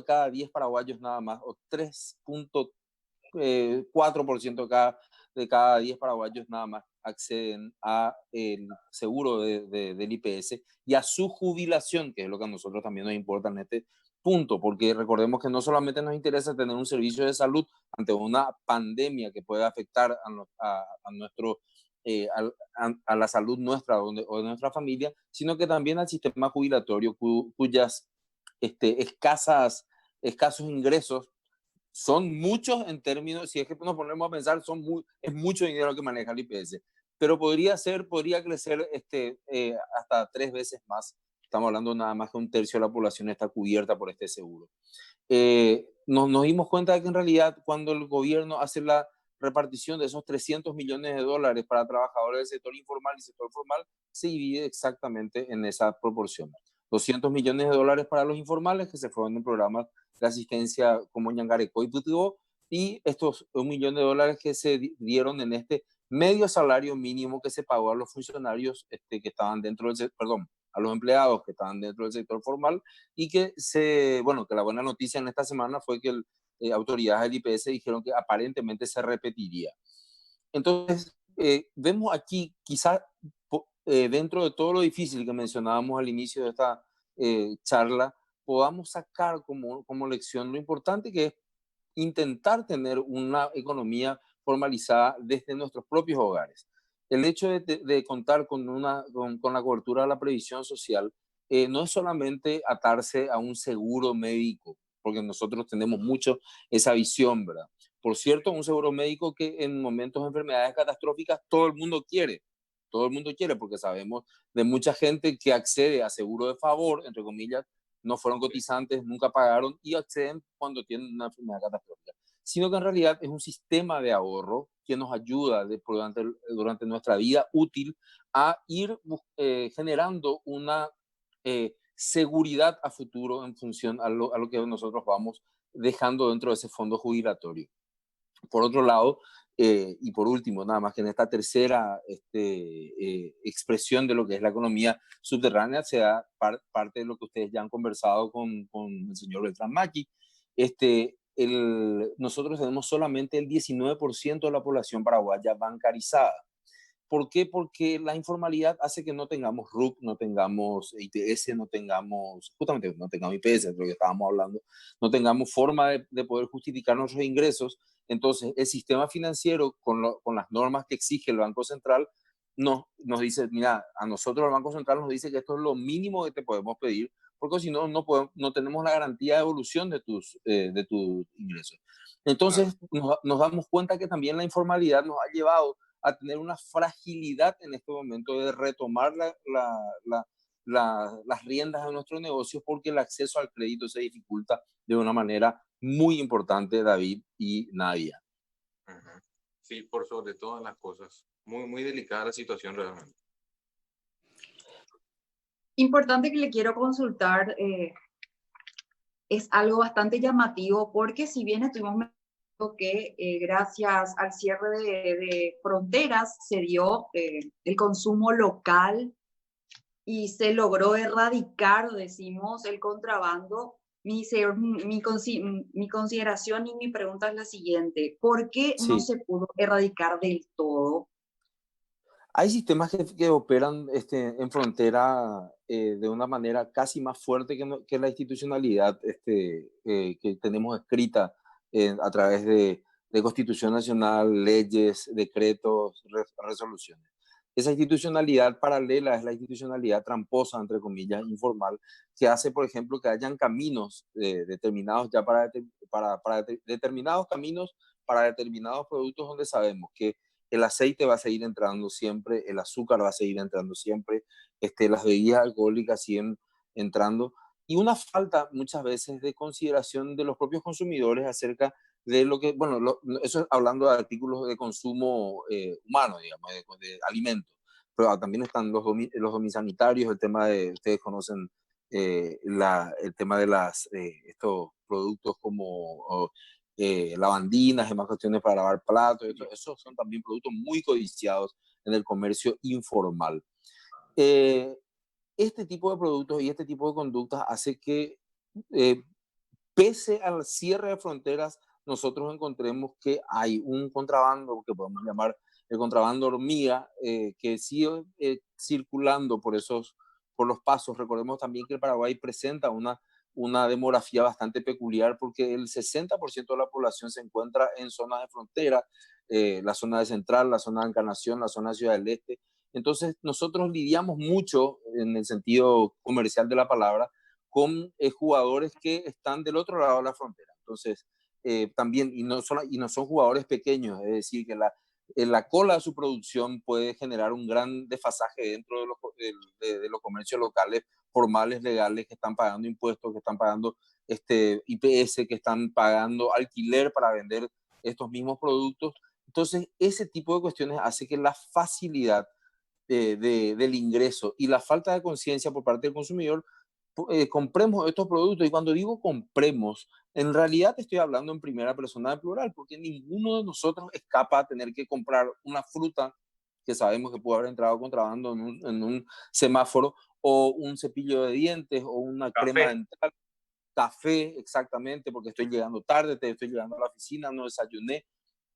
F: cada 10 paraguayos nada más, o 3.4% de cada 10 paraguayos nada más acceden a el seguro del IPS y a su jubilación, que es lo que a nosotros también nos importa en este punto, porque recordemos que no solamente nos interesa tener un servicio de salud ante una pandemia que puede afectar a nuestro a la salud nuestra o de nuestra familia, sino que también al sistema jubilatorio cuyas escasos ingresos son muchos en términos, si es que nos ponemos a pensar, es mucho dinero que maneja el IPS, pero podría crecer hasta 3 veces más. Estamos hablando nada más que un tercio de la población está cubierta por este seguro. Nos dimos cuenta de que en realidad cuando el gobierno hace la repartición de esos 300 millones de dólares para trabajadores del sector informal y sector formal, se divide exactamente en esa proporción. 200 millones de dólares para los informales que se fueron en programas de asistencia como Ñangareco y Putibó, y estos $1 millón que se dieron en este medio salario mínimo que se pagó a los funcionarios que estaban dentro del, a los empleados que estaban dentro del sector formal, y que que la buena noticia en esta semana fue que autoridades del IPS dijeron que aparentemente se repetiría. Entonces, vemos aquí quizás dentro de todo lo difícil que mencionábamos al inicio de esta charla, podamos sacar como lección lo importante que es intentar tener una economía formalizada desde nuestros propios hogares. El hecho de contar con la cobertura de la previsión social no es solamente atarse a un seguro médico, porque nosotros tenemos mucho esa visión, ¿verdad? Por cierto, un seguro médico que en momentos de enfermedades catastróficas todo el mundo quiere, porque sabemos de mucha gente que accede a seguro de favor, entre comillas, no fueron cotizantes, nunca pagaron y acceden cuando tienen una enfermedad catastrófica, sino que en realidad es un sistema de ahorro que nos ayuda durante nuestra vida útil a ir generando una seguridad a futuro en función a lo que nosotros vamos dejando dentro de ese fondo jubilatorio. Por otro lado, y por último, nada más que en esta tercera expresión de lo que es la economía subterránea, se da parte de lo que ustedes ya han conversado con el señor Beltrán Maki. Nosotros tenemos solamente el 19% de la población paraguaya bancarizada. ¿Por qué? Porque la informalidad hace que no tengamos RUC, no tengamos ITS, no tengamos IPS, de lo que estábamos hablando, no tengamos forma de poder justificar nuestros ingresos. Entonces, el sistema financiero, con las normas que exige el Banco Central, nos dice, mira, a nosotros el Banco Central nos dice que esto es lo mínimo que te podemos pedir, porque si no, no tenemos la garantía de evolución de tus ingresos. Entonces, nos damos cuenta que también la informalidad nos ha llevado a tener una fragilidad en este momento de retomar las riendas de nuestros negocios, porque el acceso al crédito se dificulta de una manera muy importante, David y Nadia.
A: Sí, por sobre todas las cosas. Muy, muy delicada la situación realmente.
B: Importante que le quiero consultar, es algo bastante llamativo, porque si bien estuvimos que gracias al cierre de fronteras se dio el consumo local y se logró erradicar, decimos, el contrabando. Mi consideración y mi pregunta es la siguiente: ¿por qué no se pudo erradicar del todo?
F: Hay sistemas que operan en frontera de una manera casi más fuerte que la institucionalidad que tenemos escrita a través de Constitución Nacional, leyes, decretos, resoluciones. Esa institucionalidad paralela es la institucionalidad tramposa, entre comillas, informal, que hace, por ejemplo, que hayan caminos determinados ya para determinados caminos, para determinados productos donde sabemos que el aceite va a seguir entrando siempre, el azúcar va a seguir entrando siempre, las bebidas alcohólicas siguen entrando, y una falta muchas veces de consideración de los propios consumidores acerca de lo que, eso hablando de artículos de consumo humano, digamos, de alimentos, pero también están los domisanitarios, el tema de, ustedes conocen el tema de estos productos como lavandinas, demás cuestiones para lavar platos, esos son también productos muy codiciados en el comercio informal. Este tipo de productos y este tipo de conductas hace que, pese al cierre de fronteras, nosotros encontremos que hay un contrabando que podemos llamar el contrabando hormiga, que sigue circulando por los pasos. Recordemos también que el Paraguay presenta una demografía bastante peculiar, porque el 60% de la población se encuentra en zonas de frontera, la zona de Central, la zona de Encarnación, la zona de Ciudad del Este. Entonces, nosotros lidiamos mucho, en el sentido comercial de la palabra, con jugadores que están del otro lado de la frontera. Entonces, también, y no son jugadores pequeños, es decir, que la cola de su producción puede generar un gran desfasaje dentro de los comercios locales, formales, legales, que están pagando impuestos, que están pagando IPS, que están pagando alquiler para vender estos mismos productos. Entonces, ese tipo de cuestiones hace que la facilidad del ingreso y la falta de conciencia por parte del consumidor, compremos estos productos. Y cuando digo compremos, en realidad estoy hablando en primera persona de plural, porque ninguno de nosotros escapa a tener que comprar una fruta que sabemos que puede haber entrado contrabando en un semáforo, o un cepillo de dientes, o una crema dental, café, exactamente, porque estoy llegando tarde, estoy llegando a la oficina, no desayuné.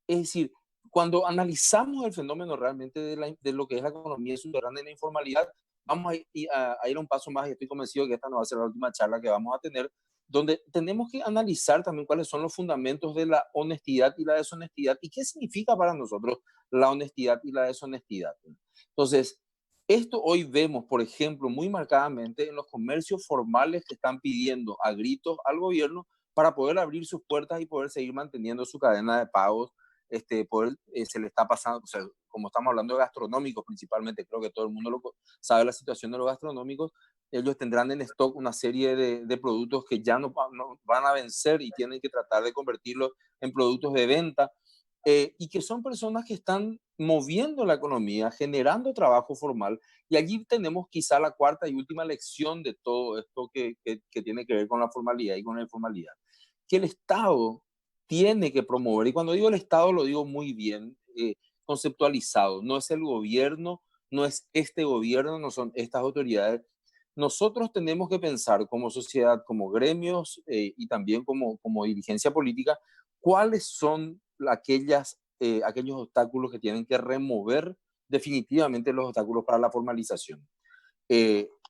F: Es decir, cuando analizamos el fenómeno realmente de lo que es la economía subterránea y la informalidad, vamos a ir a un paso más, y estoy convencido que esta no va a ser la última charla que vamos a tener, donde tenemos que analizar también cuáles son los fundamentos de la honestidad y la deshonestidad, y qué significa para nosotros la honestidad y la deshonestidad. Entonces, esto hoy vemos, por ejemplo, muy marcadamente en los comercios formales que están pidiendo a gritos al gobierno para poder abrir sus puertas y poder seguir manteniendo su cadena de pagos. Se le está pasando, o sea, como estamos hablando de gastronómicos principalmente, creo que todo el mundo sabe la situación de los gastronómicos. Ellos tendrán en stock una serie de productos que ya no van a vencer, y tienen que tratar de convertirlos en productos de venta, y que son personas que están moviendo la economía, generando trabajo formal. Y allí tenemos quizá la cuarta y última lección de todo esto que tiene que ver con la formalidad y con la informalidad, que el Estado tiene que promover. Y cuando digo el Estado, lo digo muy bien conceptualizado. No es el gobierno, no es este gobierno, no son estas autoridades. Nosotros tenemos que pensar como sociedad, como gremios, y también como dirigencia política, cuáles son aquellos obstáculos que tienen que remover definitivamente, los obstáculos para la formalización.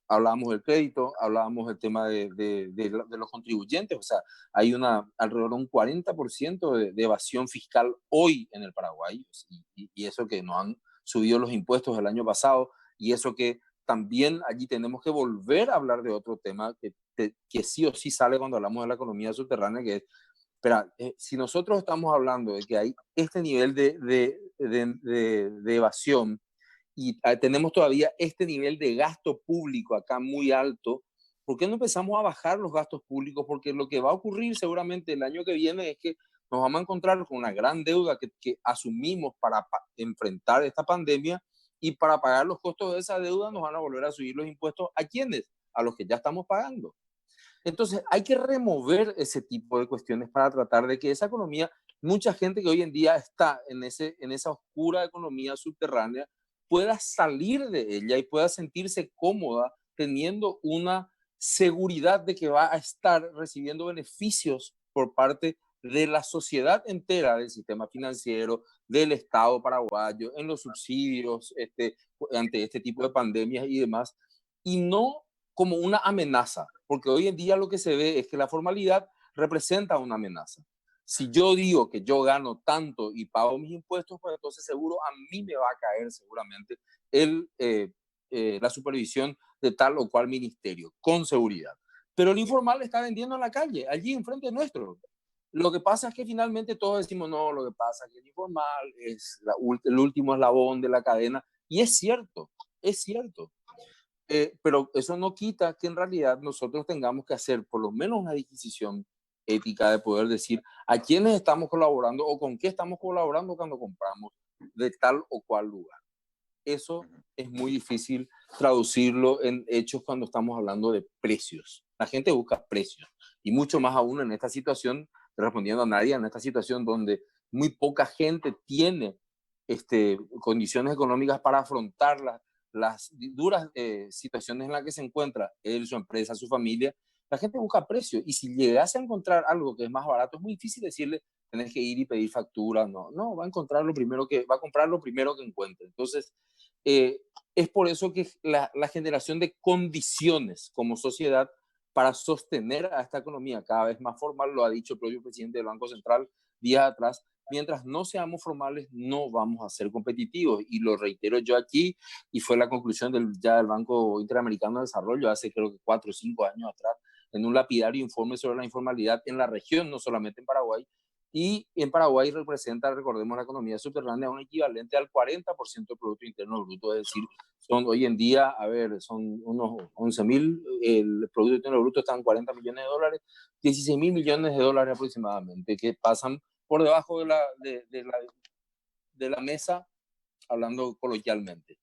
F: Hablábamos del crédito, hablábamos del tema de los contribuyentes. O sea, hay alrededor de un 40% de evasión fiscal hoy en el Paraguay, y eso que no han subido los impuestos el año pasado, y eso que también allí tenemos que volver a hablar de otro tema que sí o sí sale cuando hablamos de la economía subterránea, que es, espera, si nosotros estamos hablando de que hay este nivel de evasión, y tenemos todavía este nivel de gasto público acá muy alto, ¿por qué no empezamos a bajar los gastos públicos? Porque lo que va a ocurrir seguramente el año que viene es que nos vamos a encontrar con una gran deuda que asumimos para enfrentar esta pandemia, y para pagar los costos de esa deuda nos van a volver a subir los impuestos. ¿A quiénes? A los que ya estamos pagando. Entonces, hay que remover ese tipo de cuestiones para tratar de que esa economía, mucha gente que hoy en día está en esa oscura economía subterránea, pueda salir de ella y pueda sentirse cómoda teniendo una seguridad de que va a estar recibiendo beneficios por parte de la sociedad entera, del sistema financiero, del Estado paraguayo, en los subsidios ante este tipo de pandemias y demás, y no como una amenaza, porque hoy en día lo que se ve es que la formalidad representa una amenaza. Si yo digo que yo gano tanto y pago mis impuestos, pues entonces seguro a mí me va a caer seguramente la supervisión de tal o cual ministerio, con seguridad. Pero el informal está vendiendo en la calle, allí enfrente nuestro. Lo que pasa es que finalmente todos decimos, no, lo que pasa es que el informal es el último eslabón de la cadena, y es cierto, es cierto. Pero eso no quita que en realidad nosotros tengamos que hacer por lo menos una disquisición ética de poder decir a quiénes estamos colaborando o con qué estamos colaborando cuando compramos de tal o cual lugar. Eso es muy difícil traducirlo en hechos cuando estamos hablando de precios. La gente busca precios, y mucho más aún en esta situación, respondiendo a Nadia, en esta situación donde muy poca gente tiene condiciones económicas para afrontar las duras situaciones en las que se encuentra él, su empresa, su familia. La gente busca precio, y si llegase a encontrar algo que es más barato, es muy difícil decirle tenés que ir y pedir factura. No, va a comprar lo primero que encuentre. Entonces, es por eso que la generación de condiciones como sociedad para sostener a esta economía cada vez más formal, lo ha dicho el propio presidente del Banco Central, días atrás. Mientras no seamos formales, no vamos a ser competitivos. Y lo reitero yo aquí, y fue la conclusión del Banco Interamericano de Desarrollo hace creo que 4 o 5 años atrás, en un lapidario informe sobre la informalidad en la región, no solamente en Paraguay. Y en Paraguay representa, recordemos, la economía subterránea un equivalente al 40% del Producto Interno Bruto, es decir, son hoy en día, son unos 11.000, el Producto Interno Bruto está en 40 millones de dólares, 16.000 millones de dólares aproximadamente, que pasan por debajo de la mesa, hablando coloquialmente.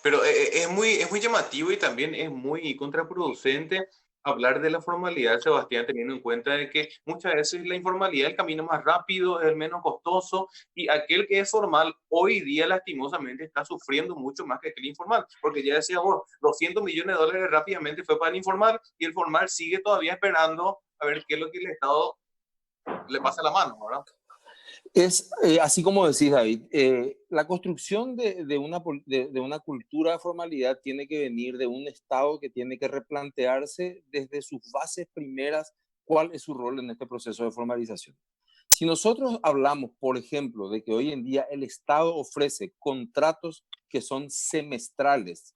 A: Pero es muy llamativo y también es muy contraproducente hablar de la formalidad, Sebastián, teniendo en cuenta de que muchas veces la informalidad es el camino más rápido, es el menos costoso, y aquel que es formal hoy día lastimosamente está sufriendo mucho más que aquel informal, porque ya decía vos, 200 millones de dólares rápidamente fue para el informal y el formal sigue todavía esperando a ver qué es lo que el Estado le pasa la mano, ¿verdad?
F: Es así como decís, David, la construcción de una cultura de formalidad tiene que venir de un Estado que tiene que replantearse desde sus bases primeras cuál es su rol en este proceso de formalización. Si nosotros hablamos, por ejemplo, de que hoy en día el Estado ofrece contratos que son semestrales,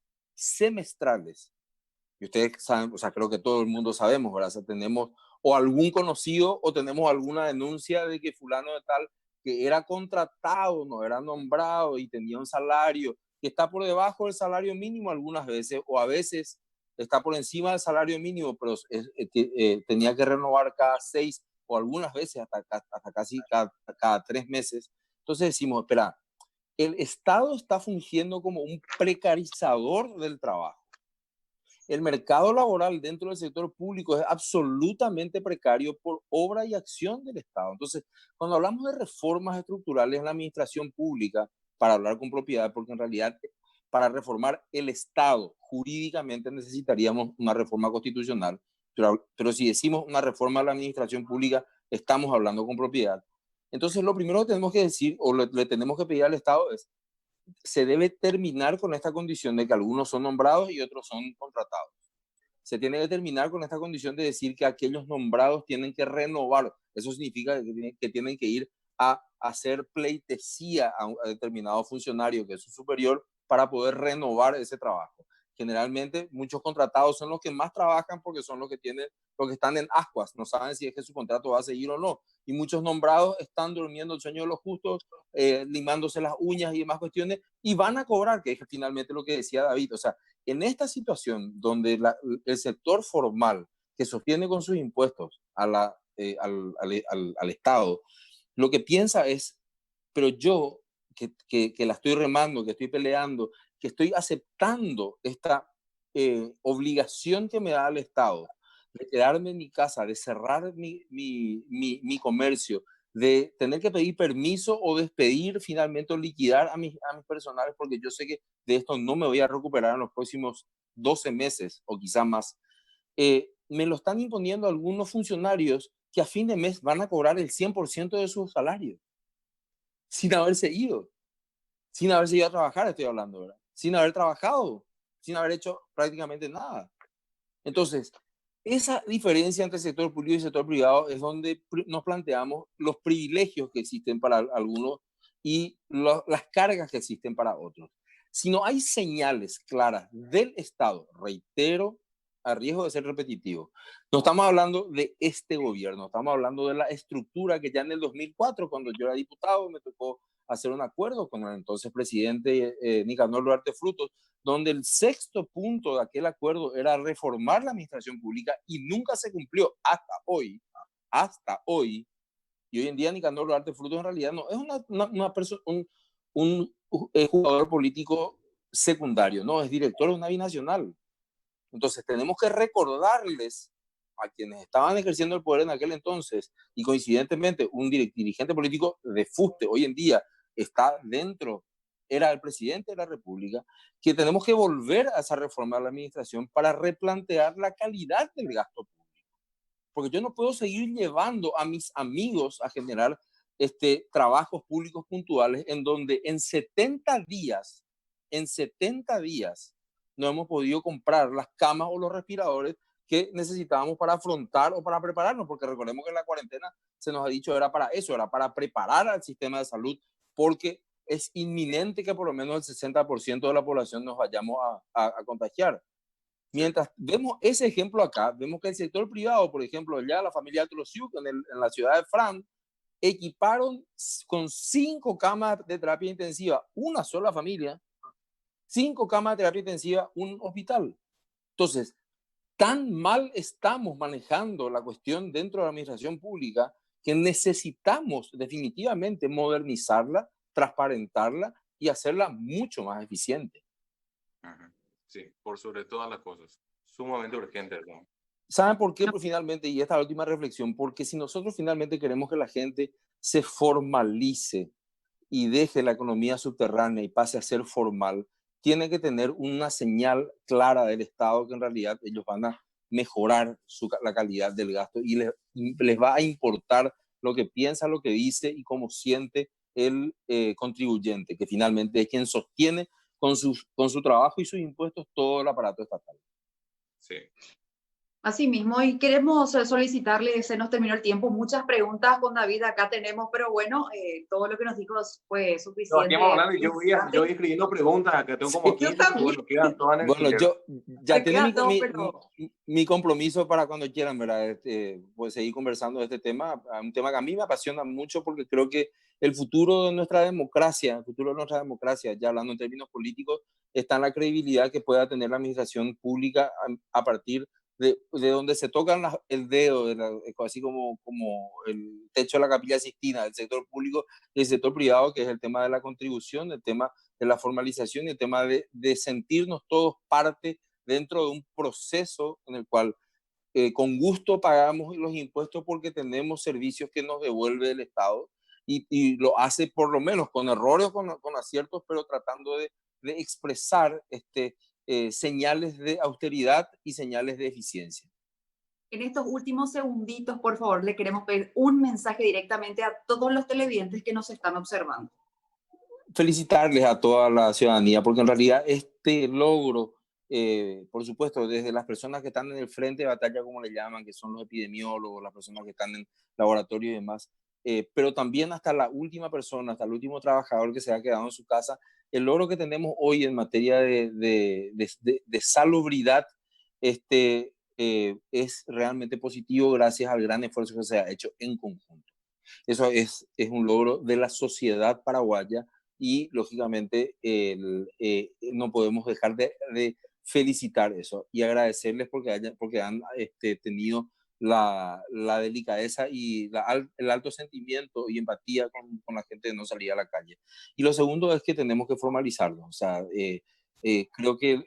F: y ustedes saben, o sea, creo que todo el mundo sabemos, ¿verdad? O sea, tenemos o algún conocido o tenemos alguna denuncia de que fulano de tal que era contratado, no era nombrado y tenía un salario que está por debajo del salario mínimo algunas veces, o a veces está por encima del salario mínimo, pero tenía que renovar cada 6 o algunas veces hasta casi cada 3 meses. Entonces decimos, espera, el Estado está fungiendo como un precarizador del trabajo. El mercado laboral dentro del sector público es absolutamente precario por obra y acción del Estado. Entonces, cuando hablamos de reformas estructurales en la administración pública, para hablar con propiedad, porque en realidad para reformar el Estado jurídicamente necesitaríamos una reforma constitucional, pero si decimos una reforma de la administración pública, estamos hablando con propiedad. Entonces, lo primero que tenemos que decir o le tenemos que pedir al Estado es se debe terminar con esta condición de que algunos son nombrados y otros son contratados. Se tiene que terminar con esta condición de decir que aquellos nombrados tienen que renovar. Eso significa que tienen que ir a hacer pleitesía a determinado funcionario que es su superior para poder renovar ese trabajo. Generalmente muchos contratados son los que más trabajan porque son los que están en ascuas, no saben si es que su contrato va a seguir o no. Y muchos nombrados están durmiendo el sueño de los justos, limándose las uñas y demás cuestiones, y van a cobrar, que es finalmente lo que decía David. O sea, en esta situación donde el sector formal que sostiene con sus impuestos al Estado, lo que piensa es, pero yo que la estoy remando, que estoy peleando, que estoy aceptando esta obligación que me da el Estado de quedarme en mi casa, de cerrar mi comercio, de tener que pedir permiso o despedir finalmente o liquidar a mis personales, porque yo sé que de esto no me voy a recuperar en los próximos 12 meses o quizá más. Me lo están imponiendo algunos funcionarios que a fin de mes van a cobrar el 100% de su salario, sin haberse ido a trabajar, estoy hablando, ¿verdad? Sin haber trabajado, sin haber hecho prácticamente nada. Entonces, esa diferencia entre el sector público y el sector privado es donde nos planteamos los privilegios que existen para algunos y las cargas que existen para otros. Si no hay señales claras del Estado, reitero, a riesgo de ser repetitivo, no estamos hablando de este gobierno, estamos hablando de la estructura que ya en el 2004, cuando yo era diputado, me tocó hacer un acuerdo con el entonces presidente Nicanor Duarte Frutos, donde el sexto punto de aquel acuerdo era reformar la administración pública y nunca se cumplió hasta hoy. Y hoy en día Nicanor Duarte Frutos en realidad no es un jugador político secundario, no, es director de una binacional. Entonces tenemos que recordarles a quienes estaban ejerciendo el poder en aquel entonces y coincidentemente un dirigente político de fuste hoy en día era el presidente de la República, que tenemos que volver a esa reforma de la administración para replantear la calidad del gasto público. Porque yo no puedo seguir llevando a mis amigos a generar trabajos públicos puntuales en donde en 70 días no hemos podido comprar las camas o los respiradores que necesitábamos para afrontar o para prepararnos, porque recordemos que la cuarentena se nos ha dicho era para eso, era para preparar al sistema de salud, porque es inminente que por lo menos el 60% de la población nos vayamos a contagiar. Mientras vemos ese ejemplo acá, vemos que el sector privado, por ejemplo, ya la familia Tlosiuk en la ciudad de Fran, equiparon con 5 camas de terapia intensiva, una sola familia, 5 camas de terapia intensiva, un hospital. Entonces, tan mal estamos manejando la cuestión dentro de la administración pública que necesitamos definitivamente modernizarla, transparentarla y hacerla mucho más eficiente.
A: Sí, por sobre todas las cosas. Sumamente urgente, ¿no?
F: ¿Saben por qué? Pues finalmente, y esta última reflexión, porque si nosotros finalmente queremos que la gente se formalice y deje la economía subterránea y pase a ser formal, tiene que tener una señal clara del Estado que en realidad ellos van a mejorar la calidad del gasto y les va a importar lo que piensa, lo que dice y cómo siente el contribuyente, que finalmente es quien sostiene con su trabajo y sus impuestos todo el aparato estatal.
A: Sí.
B: Así mismo, y queremos solicitarle, se nos terminó el tiempo, muchas preguntas con David acá tenemos, pero bueno, todo lo que nos dijo fue suficiente.
A: No, aquí hablando, yo voy escribiendo preguntas, acá tengo como 15, pero bueno, quedan todas en el
F: Bueno,
A: tintero.
F: yo ya tengo
B: pero...
F: mi compromiso para cuando quieran, ¿verdad? Pues seguir conversando de este tema, un tema que a mí me apasiona mucho porque creo que el futuro de nuestra democracia, ya hablando en términos políticos, está en la credibilidad que pueda tener la administración pública a partir de donde se tocan el dedo, así como el techo de la Capilla Sixtina, del sector público y el sector privado, que es el tema de la contribución, el tema de la formalización y el tema de sentirnos todos parte dentro de un proceso en el cual con gusto pagamos los impuestos porque tenemos servicios que nos devuelve el Estado y lo hace por lo menos con errores, con aciertos, pero tratando de expresar señales de austeridad y señales de eficiencia.
B: En estos últimos segunditos, por favor, le queremos pedir un mensaje directamente a todos los televidentes que nos están observando.
F: Felicitarles a toda la ciudadanía, porque en realidad este logro, por supuesto, desde las personas que están en el frente de batalla, como le llaman, que son los epidemiólogos, las personas que están en laboratorio y demás, pero también hasta la última persona, hasta el último trabajador que se ha quedado en su casa, el logro que tenemos hoy en materia de salubridad es realmente positivo gracias al gran esfuerzo que se ha hecho en conjunto. Eso es un logro de la sociedad paraguaya y, lógicamente, no podemos dejar de felicitar eso y agradecerles porque han tenido la delicadeza y el alto sentimiento y empatía con la gente de no salir a la calle. Y lo segundo es que tenemos que formalizarlo. O sea, creo que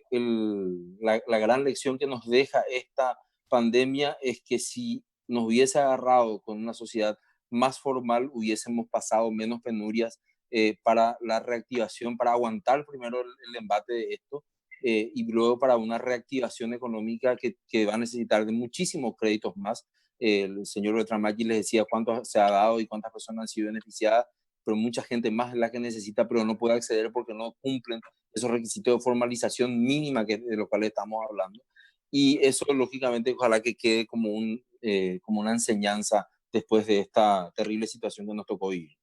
F: la gran lección que nos deja esta pandemia es que si nos hubiese agarrado con una sociedad más formal, hubiésemos pasado menos penurias para la reactivación, para aguantar primero el embate de esto y luego para una reactivación económica que va a necesitar de muchísimos créditos más. El señor Betramaggi les decía cuánto se ha dado y cuántas personas han sido beneficiadas, pero mucha gente más es la que necesita, pero no puede acceder porque no cumplen esos requisitos de formalización mínima de los cuales estamos hablando. Y eso, lógicamente, ojalá que quede como una enseñanza después de esta terrible situación que nos tocó vivir.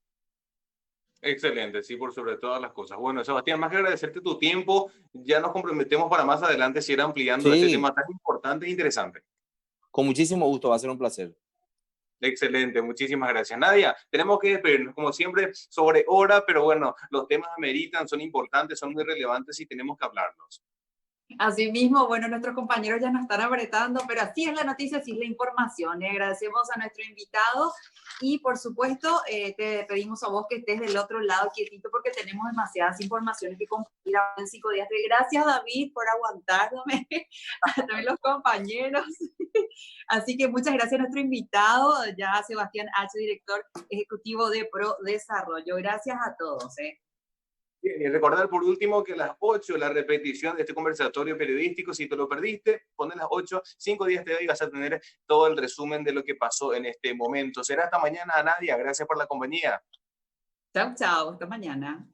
A: Excelente, sí, por sobre todas las cosas. Bueno, Sebastián, más que agradecerte tu tiempo, ya nos comprometemos para más adelante seguir ampliando este tema tan importante e interesante.
F: Con muchísimo gusto, va a ser un placer.
A: Excelente, muchísimas gracias. Nadia, tenemos que despedirnos como siempre sobre hora, pero bueno, los temas ameritan, son importantes, son muy relevantes y tenemos que hablarlos.
B: Asimismo, bueno, nuestros compañeros ya nos están apretando, pero así es la noticia, así es la información. Agradecemos a nuestro invitado y, por supuesto, te pedimos a vos que estés del otro lado quietito porque tenemos demasiadas informaciones que compartir en 5 días. Gracias, David, por aguantarme, a todos los compañeros. Así que muchas gracias a nuestro invitado, ya Sebastián H., director ejecutivo de Pro Desarrollo. Gracias a todos.
A: Bien, y recordar por último que a las 8 la repetición de este conversatorio periodístico, si te lo perdiste, pon las 8, 5 días te doy y vas a tener todo el resumen de lo que pasó en este momento. Será hasta mañana, Nadia. Gracias por la compañía.
B: Chao, chao. Hasta mañana.